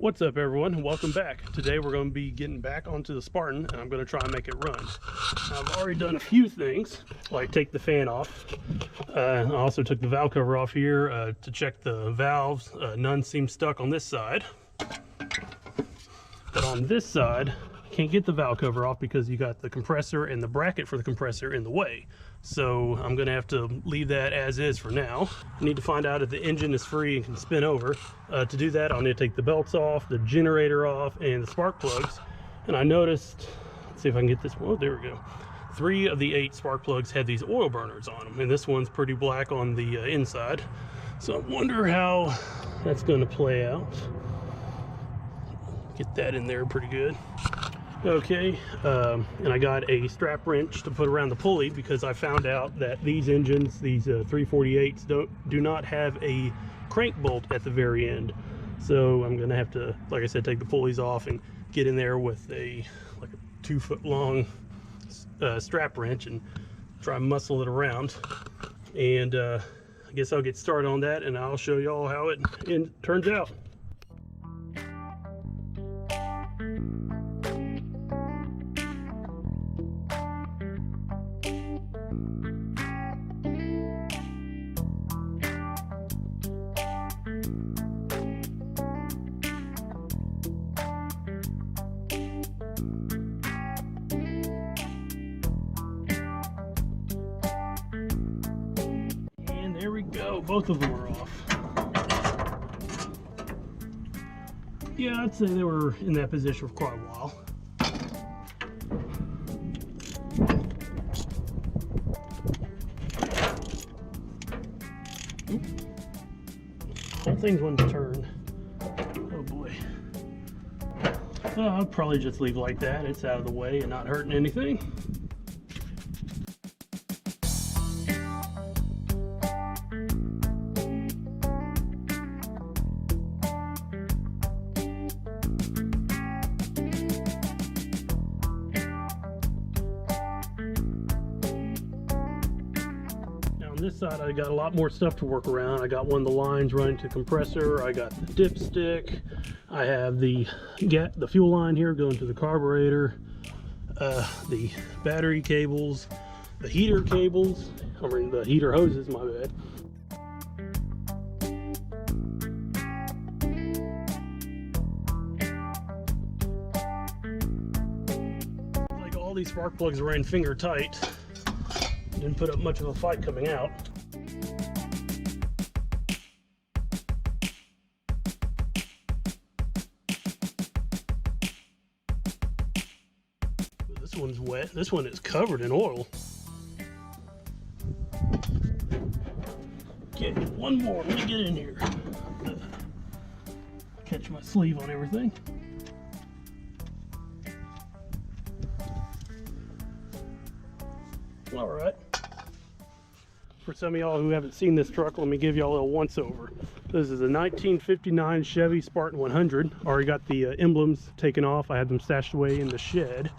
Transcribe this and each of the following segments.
What's up, everyone? Welcome back. Today we're going to be getting back onto the Spartan, and I'm going to try and make it run. Now, I've already done a few things, like take the fan off. I also took the valve cover off here to check the valves. None seem stuck on this side. But on this side, I can't get the valve cover off because you got the compressor and the bracket for the compressor in the way. So I'm going to have to leave that as is for now. I need to find out if the engine is free and can spin over. To do that, I'll need to take the belts off, the generator off, and the spark plugs. And I noticed, let's see if I can get this one. Oh, there we go. 3 of the 8 spark plugs had these oil burners on them, and this one's pretty black on the inside. So I wonder how that's going to play out. Get that in there pretty good. Okay, and I got a strap wrench to put around the pulley because I found out that these engines, these 348s, do not have a crank bolt at the very end. So I'm gonna have to, like I said, take the pulleys off and get in there with a 2-foot long strap wrench and try and muscle it around. And I guess I'll get started on that, and I'll show y'all how it turns out. There we go, both of them are off. Yeah, I'd say they were in that position for quite a while. Oop. Whole thing's wanting to turn. Oh boy. I'll probably just leave like that. It's out of the way and not hurting anything. This side I got a lot more stuff to work around. I got one of the lines running to compressor, I got the dipstick, I have the fuel line here going to the carburetor, the battery cables, the heater cables, the heater hoses, my bad. Like all these spark plugs are in finger tight. Didn't put up much of a fight coming out. This one's wet. This one is covered in oil. Okay, one more. Let me get in here. Catch my sleeve on everything. All right. For some of y'all who haven't seen this truck, let me give y'all a little once over. This is a 1959 Chevy Spartan 100. Already got the emblems taken off. I had them stashed away in the shed.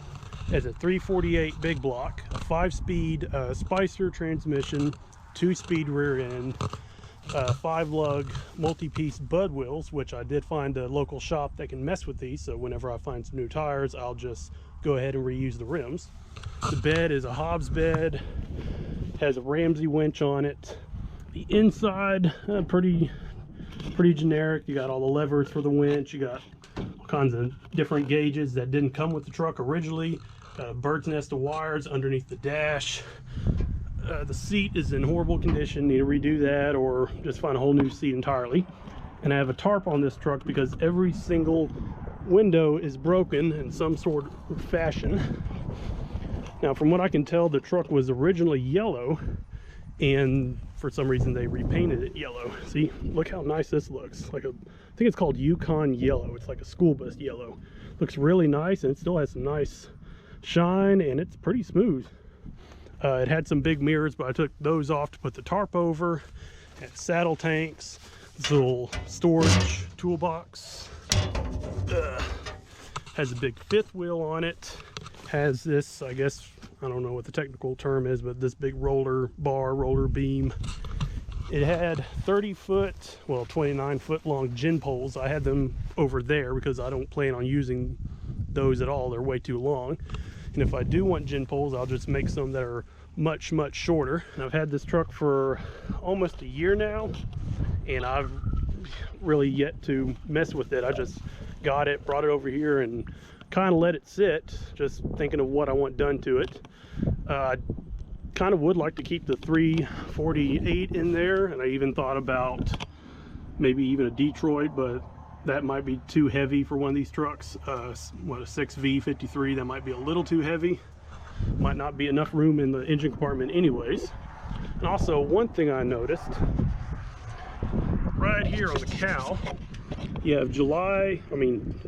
It has a 348 big block, a 5-speed Spicer transmission, 2-speed rear end, 5-lug multi-piece Bud wheels, which I did find a local shop that can mess with these. So whenever I find some new tires, I'll just go ahead and reuse the rims. The bed is a Hobbs bed, has a Ramsey winch on it. The inside, pretty generic. You got all the levers for the winch. You got all kinds of different gauges that didn't come with the truck originally. Got a bird's nest of wires underneath the dash. The seat is in horrible condition. Need to redo that or just find a whole new seat entirely. And I have a tarp on this truck because every single window is broken in some sort of fashion. Now, from what I can tell, the truck was originally yellow, and for some reason they repainted it yellow. See, look how nice this looks. I think it's called Yukon yellow. It's like a school bus yellow. Looks really nice, and it still has some nice shine, and it's pretty smooth. It had some big mirrors, but I took those off to put the tarp over. It had saddle tanks, this little storage toolbox. Has a big fifth wheel on it. Has this, I guess, I don't know what the technical term is, but this big roller bar, roller beam. It had 30-foot, well 29-foot long gin poles. I had them over there because I don't plan on using those at all. They're way too long. And if I do want gin poles, I'll just make some that are much shorter. And I've had this truck for almost a year now, and I've really yet to mess with it. I just got it, brought it over here, and kind of let it sit, just thinking of what I want done to it. I kind of would like to keep the 348 in there, and I even thought about maybe even a Detroit, but that might be too heavy for one of these trucks. What, a 6V53, that might be a little too heavy. Might not be enough room in the engine compartment anyways. And also, one thing I noticed, right here on the cow, you have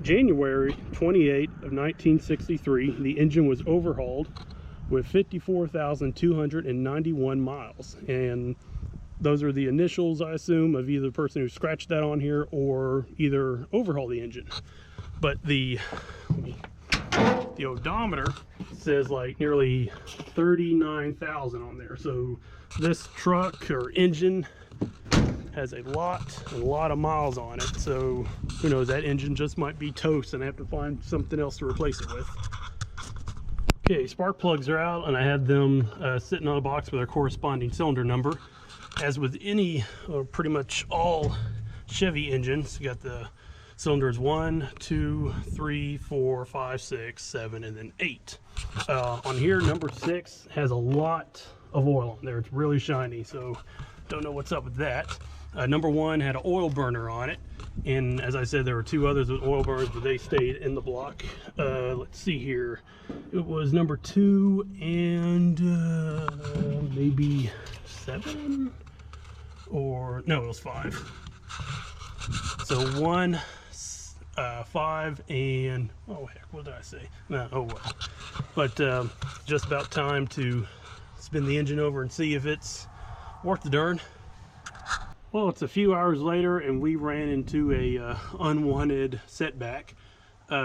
January 28 of 1963, the engine was overhauled with 54,291 miles. And those are the initials, I assume, of either the person who scratched that on here or either overhauled the engine. But the odometer says like nearly 39,000 on there. So this truck or engine has a lot of miles on it. So who knows, that engine just might be toast and I have to find something else to replace it with. Okay, spark plugs are out, and I had them sitting on a box with their corresponding cylinder number. As with any, or pretty much all Chevy engines, you got the cylinders 1, 2, 3, 4, 5, 6, 7, and then 8. On here, number 6 has a lot of oil on there. It's really shiny, so don't know what's up with that. Number 1 had an oil burner on it, and as I said, there were 2 others with oil burners, but they stayed in the block. Let's see here. It was number 2 and maybe 7, or no, it was 5. So 1, 5, and oh heck, what did I say? No, oh well. But just about time to spin the engine over and see if it's worth the darn. Well, it's a few hours later, and we ran into a unwanted setback.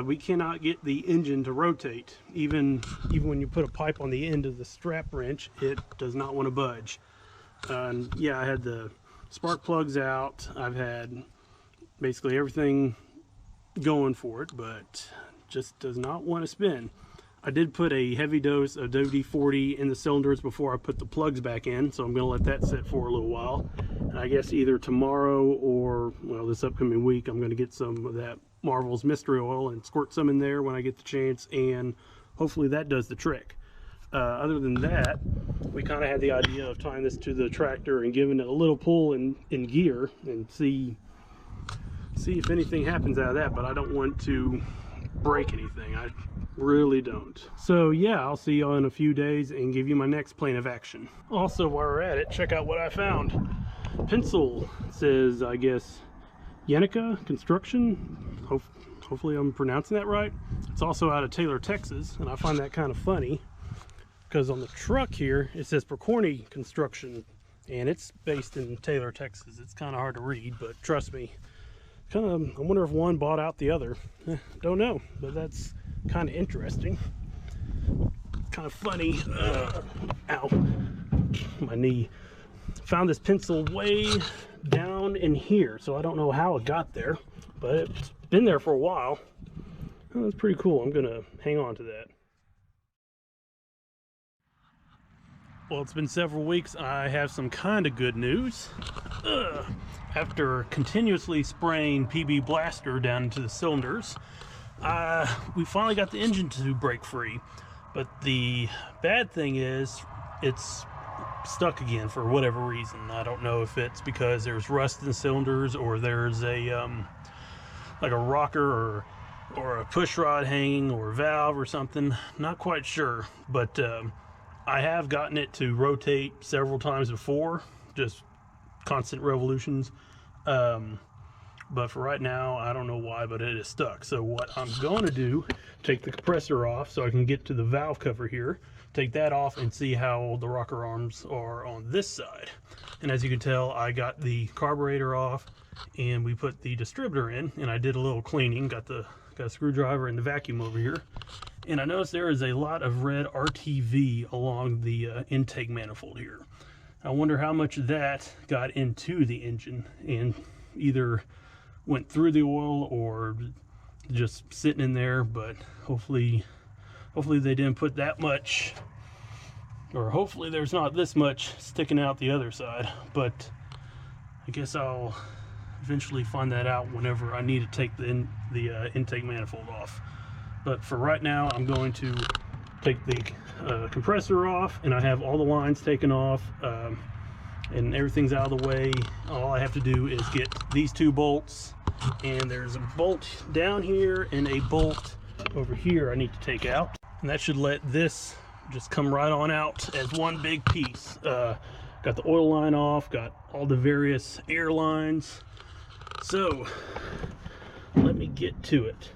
We cannot get the engine to rotate. Even when you put a pipe on the end of the strap wrench, it does not want to budge. Yeah, I had the spark plugs out. I've had basically everything going for it, but just does not want to spin. I did put a heavy dose of WD-40 in the cylinders before I put the plugs back in, so I'm going to let that sit for a little while. And I guess either tomorrow or, well, this upcoming week, I'm going to get some of that Marvel's mystery oil and squirt some in there when I get the chance, and hopefully that does the trick. Other than that, we kind of had the idea of tying this to the tractor and giving it a little pull in gear and see if anything happens out of that, but I don't want to break anything. I really don't. So yeah, I'll see y'all in a few days and give you my next plan of action. Also, while we're at it, check out what I found. Pencil says, I guess, Yenica Construction. Hopefully I'm pronouncing that right. It's also out of Taylor, Texas, and I find that kind of funny because on the truck here it says Percorny Construction, and it's based in Taylor, Texas. It's kind of hard to read, but trust me, I wonder if one bought out the other. Don't know, but that's kind of interesting. Kind of funny. Ow, my knee. Found this pencil way down in here, so I don't know how it got there, but it's been there for a while. Oh, that's pretty cool. I'm gonna hang on to that. Well, it's been several weeks. I have some kind of good news. After continuously spraying PB Blaster down into the cylinders, we finally got the engine to break free. But the bad thing is it's stuck again for whatever reason. I don't know if it's because there's rust in the cylinders or there's a like a rocker or a push rod hanging or a valve or something. Not quite sure, but I have gotten it to rotate several times before, just constant revolutions. But for right now, I don't know why, but it is stuck. So what I'm going to do, take the compressor off so I can get to the valve cover here, take that off and see how the rocker arms are on this side. And as you can tell, I got the carburetor off and we put the distributor in, and I did a little cleaning, got a screwdriver and the vacuum over here. And I noticed there is a lot of red RTV along the intake manifold here. I wonder how much of that got into the engine and either went through the oil or just sitting in there. But hopefully they didn't put that much, or hopefully there's not this much sticking out the other side. But I guess I'll eventually find that out whenever I need to take the intake manifold off. But for right now, I'm going to take the compressor off, and I have all the lines taken off, and everything's out of the way. All I have to do is get these 2 bolts, and there's a bolt down here and a bolt over here I need to take out, and that should let this just come right on out as one big piece. Got the oil line off, got all the various air lines. So let me get to it.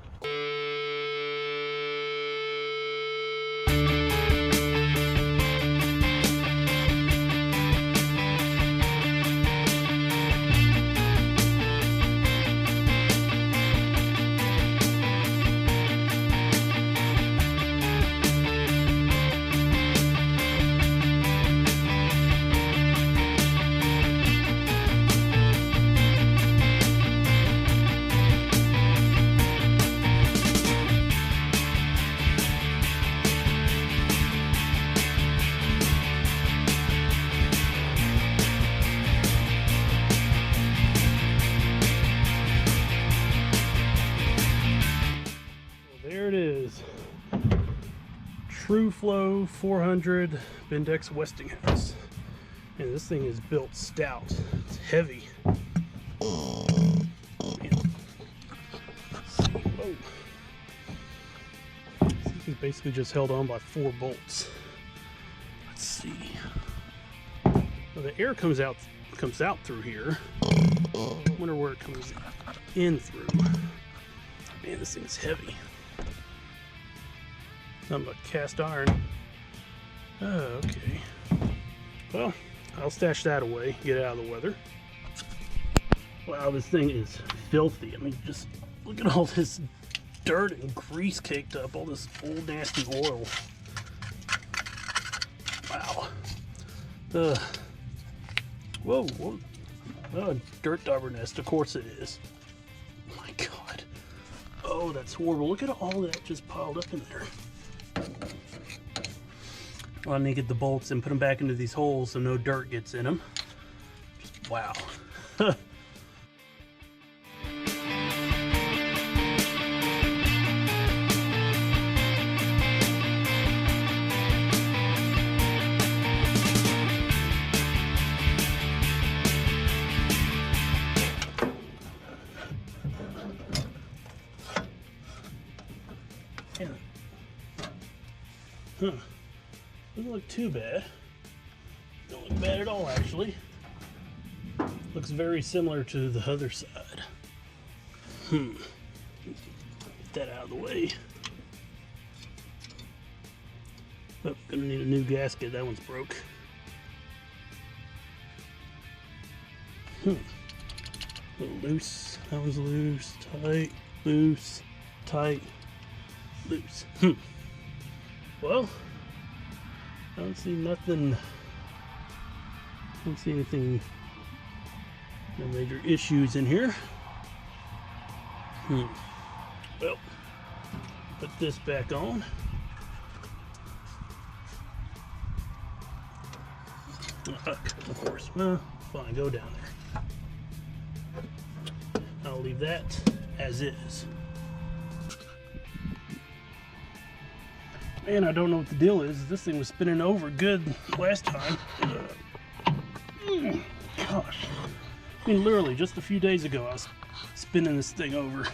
There it is. True Flow 400 Bendix Westinghouse. And this thing is built stout. It's heavy. Man. Let's see. Oh. This is basically just held on by 4 bolts. Let's see. Well, the air comes out through here. I wonder where it comes in through. Man, this thing's heavy. Nothing but cast iron. Oh, okay. Well, I'll stash that away, get it out of the weather. Wow, this thing is filthy. I mean, just look at all this dirt and grease caked up, all this old nasty oil. Wow. Whoa, whoa. Oh, dirt dauber nest, of course it is. Oh my God. Oh, that's horrible. Look at all that just piled up in there. Well, I need to get the bolts and put them back into these holes so no dirt gets in them. Just wow. Huh. Doesn't look too bad. Don't look bad at all, actually. Looks very similar to the other side. Get that out of the way. Oh, gonna need a new gasket. That one's broke. A little loose. That one's loose. Tight. Loose. Tight. Loose. Well, I don't see nothing. I don't see anything. No major issues in here. Well, put this back on. Of course. Well, fine. Go down there. I'll leave that as is. Man, I don't know what the deal is. This thing was spinning over good last time. Gosh. I mean, literally, just a few days ago, I was spinning this thing over.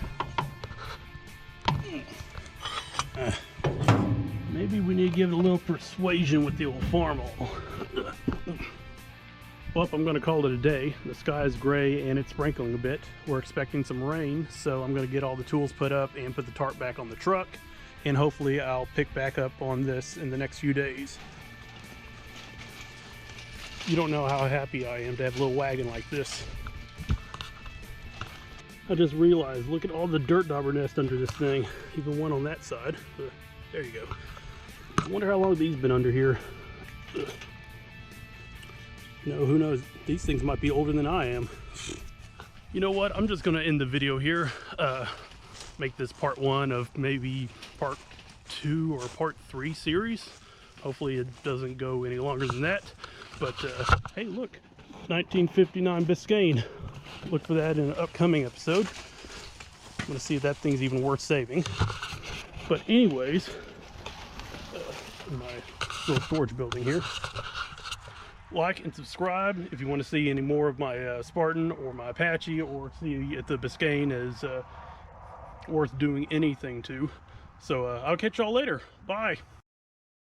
Maybe we need to give it a little persuasion with the old farm oil. Well, I'm going to call it a day. The sky is gray and it's sprinkling a bit. We're expecting some rain, so I'm going to get all the tools put up and put the tarp back on the truck. And hopefully I'll pick back up on this in the next few days. You don't know how happy I am to have a little wagon like this. I just realized, look at all the dirt dauber nest under this thing. Even one on that side. There you go. I wonder how long these been under here. No, who knows? These things might be older than I am. You know what? I'm just gonna end the video here. Make this part 1 of maybe part 2 or part 3 series. Hopefully it doesn't go any longer than that. But hey, look, 1959 Biscayne. Look for that in an upcoming episode. I'm gonna see if that thing's even worth saving. But anyways, in my little storage building here, like and subscribe if you want to see any more of my Spartan or my Apache, or see if the Biscayne is worth doing anything to. So I'll catch y'all later. Bye.